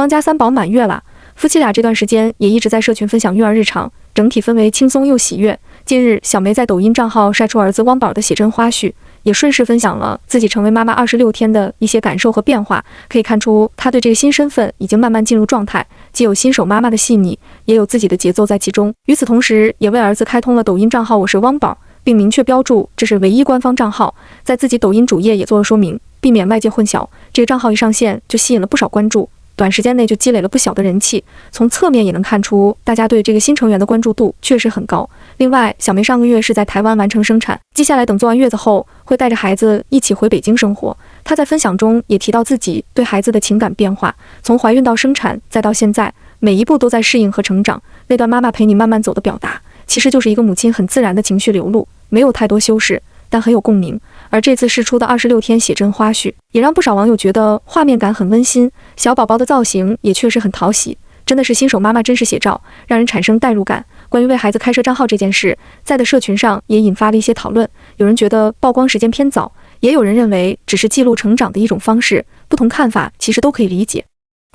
汪家三宝满月了，夫妻俩这段时间也一直在社群分享育儿日常，整体氛围轻松又喜悦。近日，小梅在抖音账号晒出儿子汪宝的写真花絮，也顺势分享了自己成为妈妈26天的一些感受和变化。可以看出，她对这个新身份已经慢慢进入状态，既有新手妈妈的细腻，也有自己的节奏在其中。与此同时，也为儿子开通了抖音账号“我是汪宝”，并明确标注这是唯一官方账号，在自己抖音主页也做了说明，避免外界混淆。这个账号一上线就吸引了不少关注。短时间内就积累了不小的人气，从侧面也能看出大家对这个新成员的关注度确实很高。另外，小梅上个月是在台湾完成生产，接下来等坐完月子后，会带着孩子一起回北京生活。她在分享中也提到自己对孩子的情感变化，从怀孕到生产再到现在，每一步都在适应和成长。那段妈妈陪你慢慢走的表达，其实就是一个母亲很自然的情绪流露，没有太多修饰，但很有共鸣。而这次释出的26天写真花絮，也让不少网友觉得画面感很温馨，小宝宝的造型也确实很讨喜，真的是新手妈妈真实写照，让人产生代入感。关于为孩子开设账号这件事，在的社群上也引发了一些讨论，有人觉得曝光时间偏早，也有人认为只是记录成长的一种方式，不同看法其实都可以理解。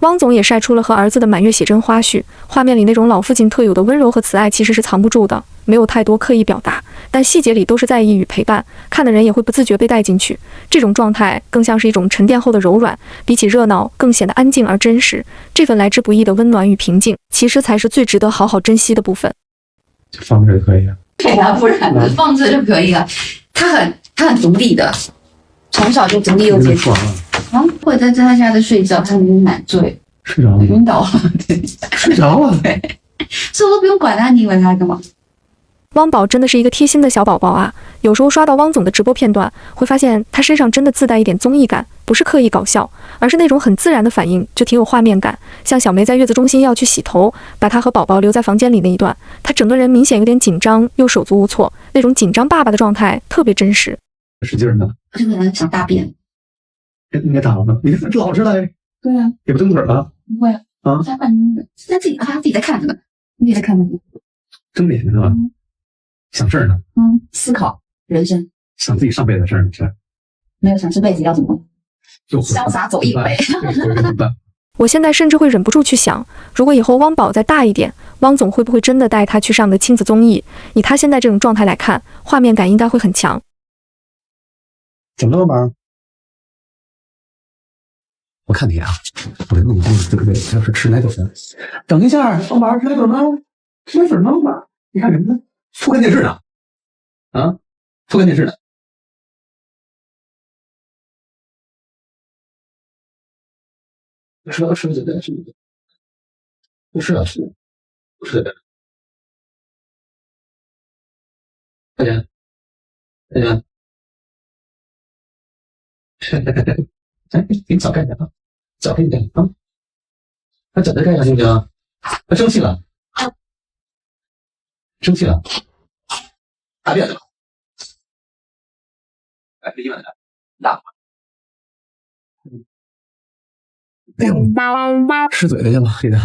汪总也晒出了和儿子的满月写真花絮，画面里那种老父亲特有的温柔和慈爱其实是藏不住的，没有太多刻意表达，但细节里都是在意与陪伴，看的人也会不自觉被带进去。这种状态更像是一种沉淀后的柔软，比起热闹更显得安静而真实。这份来之不易的温暖与平静，其实才是最值得好好珍惜的部分。就放这就可以啊？对啊，不然放这就可以了。他很独立的，从小就独立又坚强。会在他家在睡觉，他有点满醉，睡着了，晕倒了，对，睡着了，对，所以我都不用管他，你以为他干嘛？汪宝真的是一个贴心的小宝宝啊！有时候刷到汪总的直播片段，会发现他身上真的自带一点综艺感，不是刻意搞笑，而是那种很自然的反应，就挺有画面感。像小梅在月子中心要去洗头，把她和宝宝留在房间里那一段，她整个人明显有点紧张，又手足无措，那种紧张爸爸的状态特别真实。使劲呢，他就可能想大便。应该咋了呢？你老实来。对啊，也不蹬腿了。不会啊，他反正在自己自己在看着呢，你也在看着呢，睁眼是吧？想事儿呢。思考人生，想自己上辈子的事儿呢是。没有想这辈子要怎么潇洒走一回。我现在甚至会忍不住去想，如果以后汪宝再大一点，汪总会不会真的带他去上个亲子综艺？以他现在这种状态来看，画面感应该会很强。怎么了，宝？我看你啊，我得弄这个要是吃奶嘴粉。等一下，汪宝吃奶嘴吗？吃奶粉吗？你看什么呢？偷看电视呢？啊，偷看电视呢？吃嘴的，不是啊，不是的。大姐，哎，给你脚盖点啊，脚给你盖啊，把脚再盖上行不行？他生气了，大便了。哎，离远点，大。哎呦，吃嘴去了，这个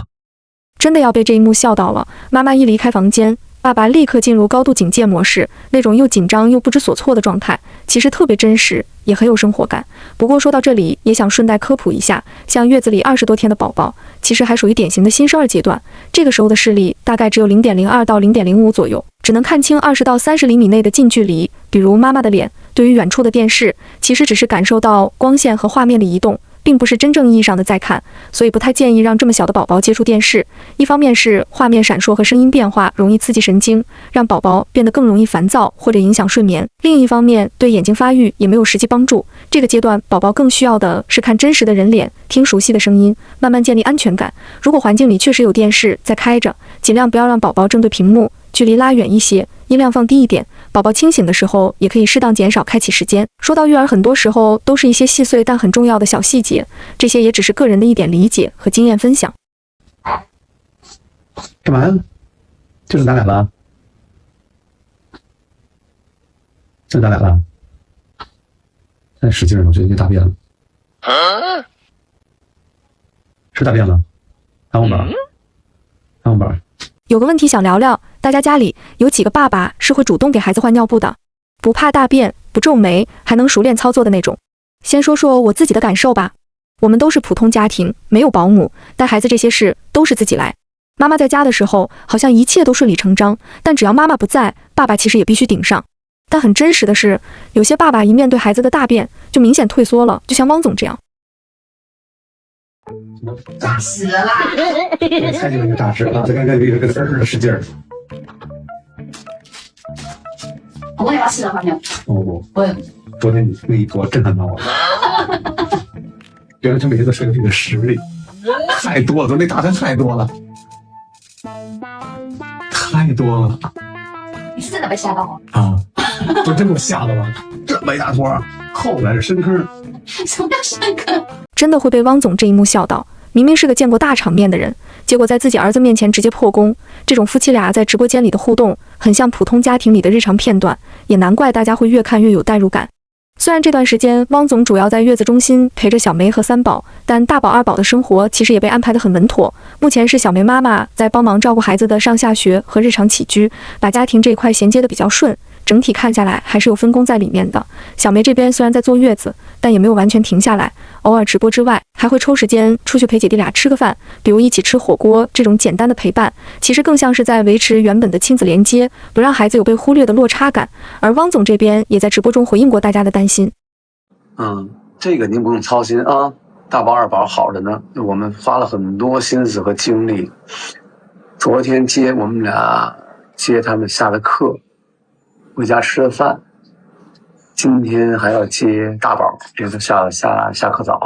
真的要被这一幕笑到了。妈妈一离开房间，爸爸立刻进入高度警戒模式，那种又紧张又不知所措的状态，其实特别真实，也很有生活感。不过说到这里，也想顺带科普一下，像月子里20多天的宝宝，其实还属于典型的新生儿阶段，这个时候的视力大概只有0.02到0.05左右，只能看清20到30厘米内的近距离，比如妈妈的脸。对于远处的电视，其实只是感受到光线和画面的移动，并不是真正意义上的在看，所以不太建议让这么小的宝宝接触电视。一方面是画面闪烁和声音变化容易刺激神经，让宝宝变得更容易烦躁或者影响睡眠；另一方面对眼睛发育也没有实际帮助。这个阶段宝宝更需要的是看真实的人脸，听熟悉的声音，慢慢建立安全感。如果环境里确实有电视在开着，尽量不要让宝宝正对屏幕，距离拉远一些，音量放低一点。宝宝清醒的时候也可以适当减少开启时间。说到育儿，很多时候都是一些细碎但很重要的小细节，这些也只是个人的一点理解和经验分享。干嘛呀？就是咱俩了？就是咱俩了？再使劲儿，我觉得你大便了。是大便了？当宝，当宝。有个问题想聊聊，大家家里有几个爸爸是会主动给孩子换尿布的，不怕大便，不皱眉，还能熟练操作的那种？先说说我自己的感受吧。我们都是普通家庭，没有保姆，带孩子这些事都是自己来。妈妈在家的时候，好像一切都顺理成章，但只要妈妈不在，爸爸其实也必须顶上。但很真实的是，有些爸爸一面对孩子的大便，就明显退缩了，就像汪总这样。炸死了啦！我猜就是一个大事啊！再看看这个使劲儿。我也要吃了，朋友。哦，我也。昨天你那一坨震撼到我了。原来他每天都是有这个实力，太多了，昨天那大餐太多了，太多了。你是真的被吓到吗？啊，都真给我吓到了，这么一大坨，后来是深坑。什么叫深坑？真的会被汪总这一幕笑到。明明是个见过大场面的人，结果在自己儿子面前直接破功。这种夫妻俩在直播间里的互动，很像普通家庭里的日常片段，也难怪大家会越看越有代入感。虽然这段时间汪总主要在月子中心陪着小梅和三宝，但大宝二宝的生活其实也被安排得很稳妥。目前是小梅妈妈在帮忙照顾孩子的上下学和日常起居，把家庭这一块衔接得比较顺，整体看下来还是有分工在里面的。小梅这边虽然在坐月子，但也没有完全停下来，偶尔直播之外，还会抽时间出去陪姐弟俩吃个饭，比如一起吃火锅，这种简单的陪伴，其实更像是在维持原本的亲子连接，不让孩子有被忽略的落差感。而汪总这边也在直播中回应过大家的担心。这个您不用操心啊，大宝二宝好着呢，我们花了很多心思和精力。昨天我们俩接他们下的课，回家吃了饭。今天还要接大宝，也是下课早。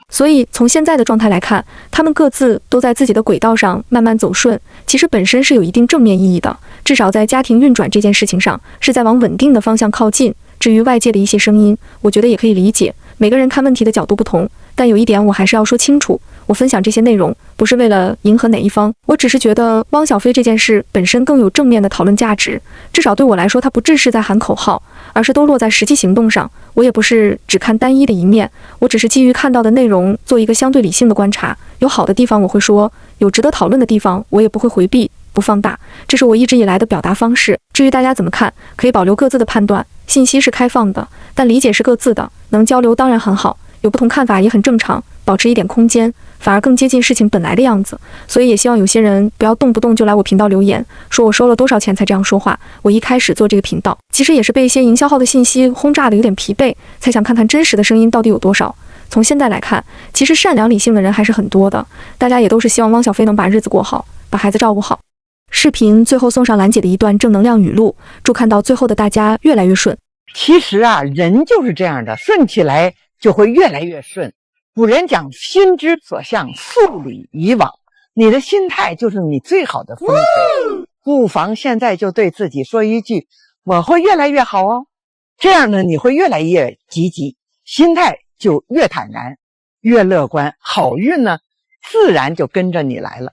所以从现在的状态来看，他们各自都在自己的轨道上慢慢走顺，其实本身是有一定正面意义的，至少在家庭运转这件事情上，是在往稳定的方向靠近。至于外界的一些声音，我觉得也可以理解，每个人看问题的角度不同，但有一点我还是要说清楚，我分享这些内容不是为了迎合哪一方，我只是觉得汪小菲这件事本身更有正面的讨论价值，至少对我来说，它不只是在喊口号，而是都落在实际行动上。我也不是只看单一的一面，我只是基于看到的内容做一个相对理性的观察，有好的地方我会说，有值得讨论的地方我也不会回避不放大，这是我一直以来的表达方式。至于大家怎么看，可以保留各自的判断，信息是开放的，但理解是各自的，能交流当然很好，有不同看法也很正常，保持一点空间，反而更接近事情本来的样子。所以也希望有些人不要动不动就来我频道留言，说我收了多少钱才这样说话。我一开始做这个频道，其实也是被一些营销号的信息轰炸的有点疲惫，才想看看真实的声音到底有多少。从现在来看，其实善良理性的人还是很多的，大家也都是希望汪小菲能把日子过好，把孩子照顾好。视频最后送上兰姐的一段正能量语录，祝看到最后的大家越来越顺。其实啊，人就是这样的，顺起来就会越来越顺。古人讲心之所向，数理以往，你的心态就是你最好的风水。不妨现在就对自己说一句，我会越来越好哦。这样呢，你会越来越积极，心态就越坦然，越乐观，好运呢自然就跟着你来了。